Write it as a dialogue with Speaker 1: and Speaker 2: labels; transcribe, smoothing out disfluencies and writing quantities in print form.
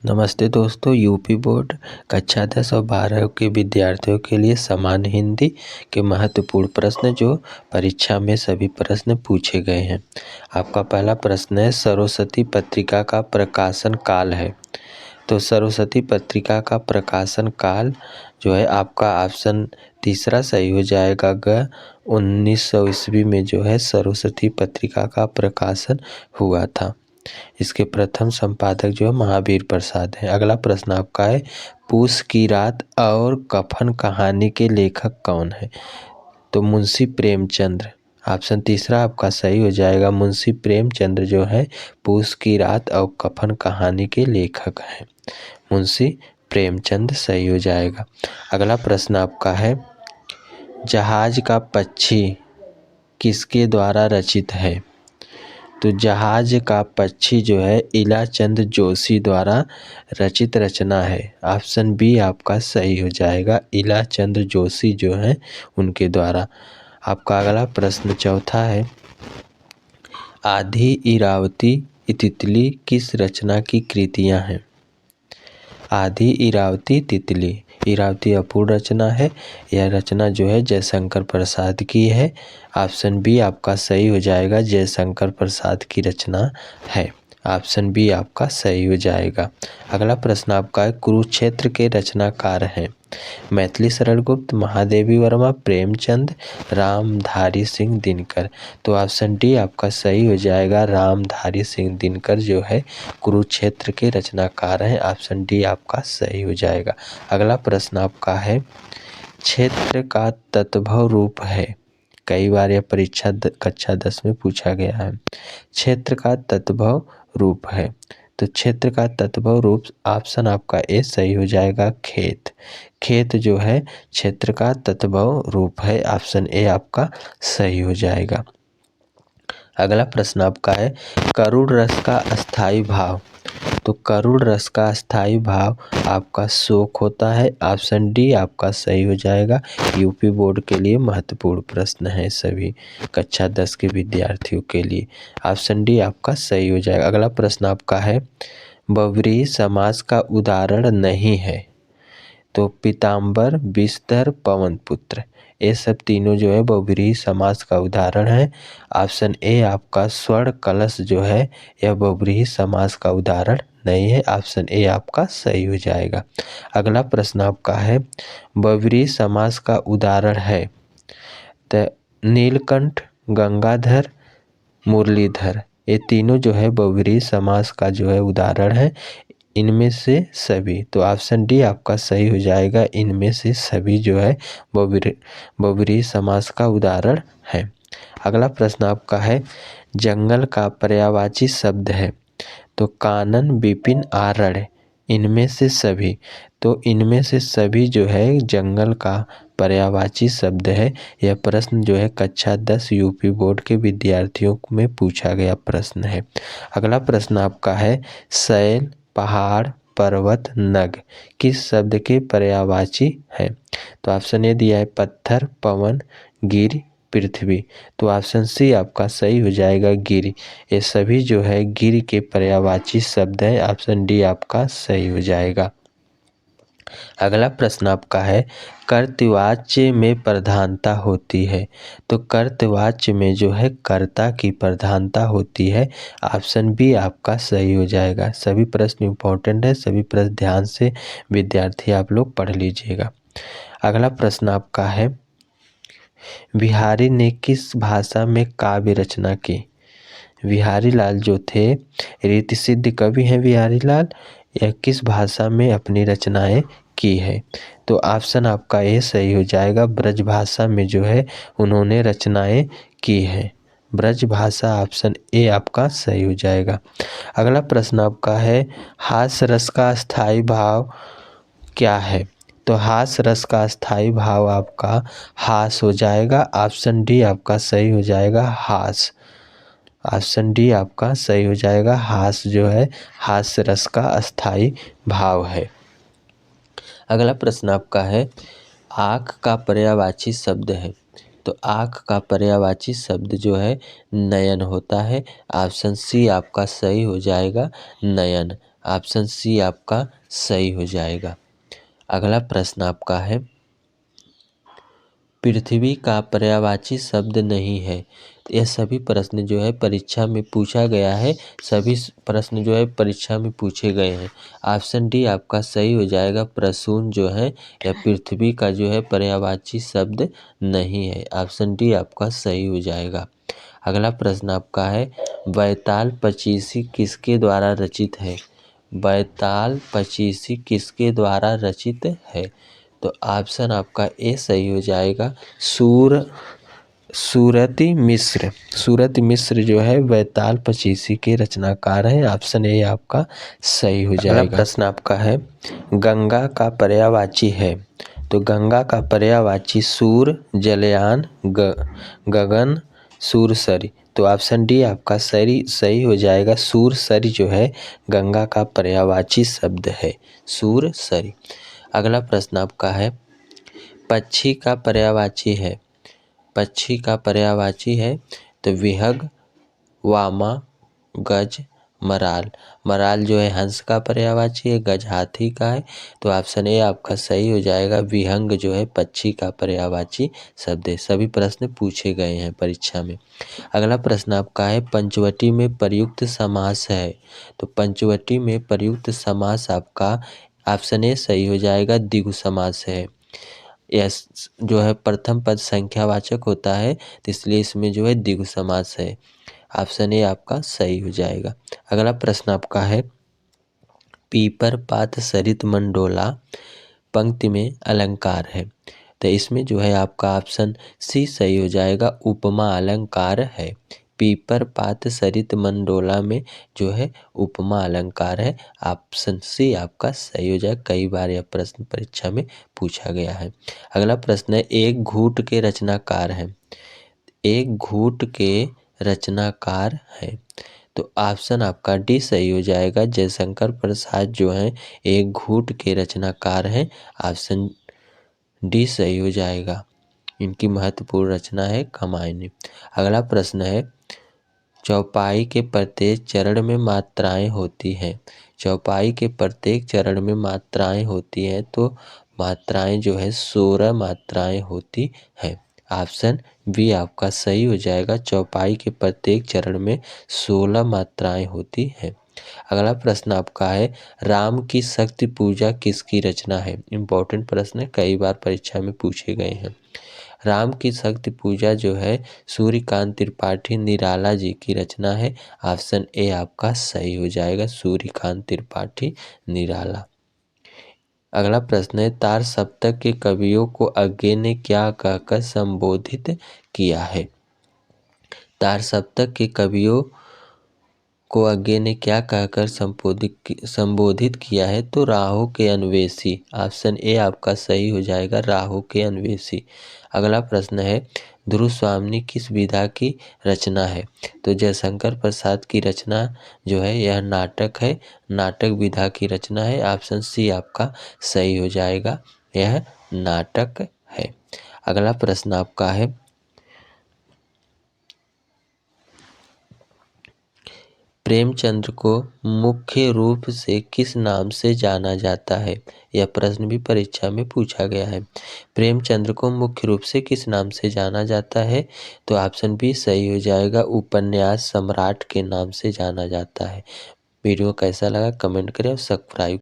Speaker 1: नमस्ते दोस्तों, UP board कक्षा 10 और 12 के विद्यार्थियों के लिए सामान्य हिंदी के महत्वपूर्ण प्रश्न जो परीक्षा में सभी प्रश्न पूछे गए हैं। आपका पहला प्रश्न है, सरस्वती पत्रिका का प्रकाशन काल है। तो सरस्वती पत्रिका का प्रकाशन काल जो है आपका ऑप्शन तीसरा सही हो जाएगा। 1900 ईस्वी में जो है सरस्वती पत्रिका का प्रकाशन हुआ था। इसके प्रथम संपादक जो है महावीर प्रसाद है। अगला प्रश्न आपका है, पूस की रात और कफन कहानी के लेखक कौन है? तो मुंशी प्रेमचंद्र। ऑप्शन तीसरा आपका सही हो जाएगा। मुंशी प्रेमचंद्र जो है पूस की रात और कफन कहानी के लेखक हैं। मुंशी प्रेमचंद्र सही हो जाएगा। अगला प्रश्न आपका है, जहाज का पक्षी किसके द्वारा रचित है? तो जहाज का पक्षी जो है इलाचंद जोशी द्वारा रचित रचना है। ऑप्शन बी आपका सही हो जाएगा। इलाचंद जोशी जो है उनके द्वारा। आपका अगला प्रश्न चौथा है, आधी इरावती तितली किस रचना की कृतियां हैं? आधी इरावती तितली, इरावती अपूर्ण रचना है। यह रचना जो है जयशंकर प्रसाद की है। ऑप्शन बी आपका सही हो जाएगा। जयशंकर प्रसाद की रचना है। ऑप्शन बी आपका सही हो जाएगा। अगला प्रश्न आपका है, कुरुक्षेत्र के रचनाकार हैं? मैथिली शरण गुप्त, महादेवी वर्मा, प्रेमचंद, रामधारी सिंह दिनकर। तो ऑप्शन डी आपका सही हो जाएगा। रामधारी सिंह दिनकर जो है कुरुक्षेत्र के रचनाकार हैं। ऑप्शन डी आपका सही हो जाएगा। अगला प्रश्न आपका है, क्षेत्र का तत्भव रूप है? कई बार यह परीक्षा कक्षा 10 में पूछा गया है। क्षेत्र का तत्भव रूप है, तो क्षेत्र का तत्भव रूप ऑप्शन आपका ए सही हो जाएगा। खेत, खेत जो है क्षेत्र का तत्भव रूप है। ऑप्शन ए आपका सही हो जाएगा। अगला प्रश्न आपका है, करुण रस का अस्थाई भाव? तो करुण रस का अस्थाई भाव आपका शोक होता है। ऑप्शन डी आपका सही हो जाएगा। यूपी बोर्ड के लिए महत्वपूर्ण प्रश्न है सभी कक्षा 10 के विद्यार्थियों के लिए। ऑप्शन डी आपका सही हो जाएगा। अगला प्रश्न आपका है, बहुव्रीहि समास का उदाहरण नहीं है? तो पीताम्बर, विस्तर, पवन पुत्र, ये सब तीनों जो है बहुव्रीहि समास का उदाहरण है। ऑप्शन ए आपका स्वर्ण कलश जो है यह बहुव्रीहि समास का उदाहरण नहीं है। ऑप्शन ए आपका सही हो जाएगा। अगला प्रश्न आपका है, बहुव्रीहि समास का उदाहरण है? तो नीलकंठ, गंगाधर, मुरलीधर, ये तीनों जो है बहुव्रीहि समास का जो है उदाहरण है। इनमें से सभी, तो ऑप्शन डी आपका सही हो जाएगा। इनमें से सभी जो है बहुव्रीहि समास का उदाहरण है। अगला प्रश्न आपका है, जंगल का पर्यायवाची शब्द है? तो कानन, विपिन, आरण्य, इनमें से सभी, तो इनमें से सभी जो है जंगल का पर्यायवाची शब्द है। यह प्रश्न जो है कक्षा 10 यूपी बोर्ड के विद्यार्थियों में पूछा गया प्रश्न है। अगला प्रश्न आपका है, शैल, पहाड़, पर्वत, नग किस शब्द के पर्यायवाची है? तो ऑप्शन ए दिया है, पत्थर, पवन, गिर, पृथ्वी। तो ऑप्शन सी आपका सही हो जाएगा, गिर। ये सभी जो है गिर के पर्यायवाची शब्द है। ऑप्शन डी आपका सही हो जाएगा। अगला प्रश्न आपका है, कर्तवाच्य में प्रधानता होती है? तो कर्तवाच्य में जो है कर्ता की प्रधानता होती है। ऑप्शन बी आपका सही हो जाएगा। सभी प्रश्न इंपॉर्टेंट है, सभी प्रश्न ध्यान से विद्यार्थी आप लोग पढ़ लीजिएगा। अगला प्रश्न आपका है, बिहारी ने किस भाषा में काव्य रचना की? बिहारी लाल जो थे रीति सिद्ध कवि हैं बिहारी लाल। यह किस भाषा में अपनी रचनाएं की है? तो ऑप्शन आपका ए सही हो जाएगा। ब्रज भाषा में जो है उन्होंने रचनाएं की है। ब्रज भाषा, ऑप्शन ए आपका सही हो जाएगा। अगला प्रश्न आपका है, हास्य रस का स्थायी भाव क्या है? तो हास्य रस का स्थायी भाव आपका हास हो जाएगा। ऑप्शन डी आपका सही हो जाएगा, हास। ऑप्शन डी आपका सही हो जाएगा। हास जो है हास्य रस का स्थायी भाव है। अगला प्रश्न आपका है, आँख का पर्यायवाची शब्द है? तो आँख का पर्यायवाची शब्द जो है नयन होता है। ऑप्शन सी आपका सही हो जाएगा, नयन। ऑप्शन सी आपका सही हो जाएगा। अगला प्रश्न आपका है, पृथ्वी का पर्यायवाची शब्द नहीं है। यह सभी प्रश्न जो है परीक्षा में पूछा गया है, सभी प्रश्न जो है परीक्षा में पूछे गए हैं। ऑप्शन डी आपका सही हो जाएगा। प्रसून जो है यह पृथ्वी का जो है पर्यायवाची शब्द नहीं है। ऑप्शन डी आपका सही हो जाएगा। अगला प्रश्न आपका है, बैताल पचीसी किसके द्वारा रचित है? बैताल पचीसी किसके द्वारा रचित है? तो ऑप्शन आपका ए सही हो जाएगा। सूरती मिश्र। सूरत मिश्र जो है बैताल पचीसी के रचनाकार हैं। ऑप्शन ए आपका सही हो जाएगा। अगला प्रश्न आपका है, गंगा का पर्यायवाची है। तो गंगा का पर्यायवाची सूर, जलयान, गगन, सूरसरी। तो ऑप्शन डी आपका सही हो जाएगा। सूरसरी जो है गंगा का पर्यायवाची शब्द है, सूरसरी। अगला प्रश्न आपका है, पक्षी का पर्यायवाची है। पक्षी का पर्यायवाची है तो विहंग, वामा, गज, मराल। मराल जो है हंस का पर्यायवाची है, गज हाथी का है। तो ऑप्शन ए आपका सही हो जाएगा। विहंग जो है पक्षी का पर्यायवाची शब्द है। सभी प्रश्न पूछे गए हैं परीक्षा में। अगला प्रश्न आपका है, पंचवटी में प्रयुक्त समास है। तो पंचवटी में प्रयुक्त समास आपका ऑप्शन ए सही हो जाएगा। द्विगु समास है। यह जो है प्रथम पद संख्यावाचक होता है, तो इसलिए इसमें जो है द्विगु समास है। ऑप्शन ए आपका सही हो जाएगा। अगला प्रश्न आपका है, पीपर पात सरित मंडोला पंक्ति में अलंकार है। तो इसमें जो है आपका ऑप्शन सी सही हो जाएगा। उपमा अलंकार है। पीपर पात सरित मंडोला में जो है उपमा अलंकार है। ऑप्शन सी आपका सही हो जाएगा। कई बार यह प्रश्न परीक्षा में पूछा गया है। अगला प्रश्न है, एक घूट के रचनाकार है। एक घूट के रचनाकार है। तो ऑप्शन आपका डी सही हो जाएगा। जयशंकर प्रसाद जो हैं एक घूट के रचनाकार हैं। ऑप्शन डी सही हो जाएगा। इनकी महत्वपूर्ण रचना है कमायनी। अगला प्रश्न है, चौपाई के प्रत्येक चरण में मात्राएं होती हैं। चौपाई के प्रत्येक चरण में मात्राएं होती हैं। तो मात्राएं जो है 16 मात्राएं होती हैं। ऑप्शन बी आपका सही हो जाएगा। चौपाई के प्रत्येक चरण में 16 मात्राएं होती हैं। अगला प्रश्न आपका है, राम की शक्ति पूजा किसकी रचना है? इम्पोर्टेंट प्रश्न है, कई बार परीक्षा में पूछे गए हैं। राम की शक्ति पूजा जो है सूर्यकांत त्रिपाठी निराला जी की रचना है। ऑप्शन ए आपका सही हो जाएगा। सूर्यकांत त्रिपाठी निराला। अगला प्रश्न है, तार सप्तक के कवियों को अज्ञे ने क्या कहकर संबोधित किया है? तार सप्तक के कवियों को अज्ञे ने क्या कहकर संबोधित किया है? तो राहु के अन्वेषी। ऑप्शन ए आपका सही हो जाएगा। राहु के अन्वेषी। अगला प्रश्न है, ध्रुव स्वामिनी किस विधा की रचना है? तो जयशंकर प्रसाद की रचना जो है यह नाटक है। नाटक विधा की रचना है। ऑप्शन सी आपका सही हो जाएगा। यह नाटक है। अगला प्रश्न आपका है, प्रेमचंद्र को मुख्य रूप से किस नाम से जाना जाता है? यह प्रश्न भी परीक्षा में पूछा गया है। प्रेमचंद्र को मुख्य रूप से किस नाम से जाना जाता है? तो ऑप्शन बी सही हो जाएगा। उपन्यास सम्राट के नाम से जाना जाता है। वीडियो कैसा लगा कमेंट करें और सब्सक्राइब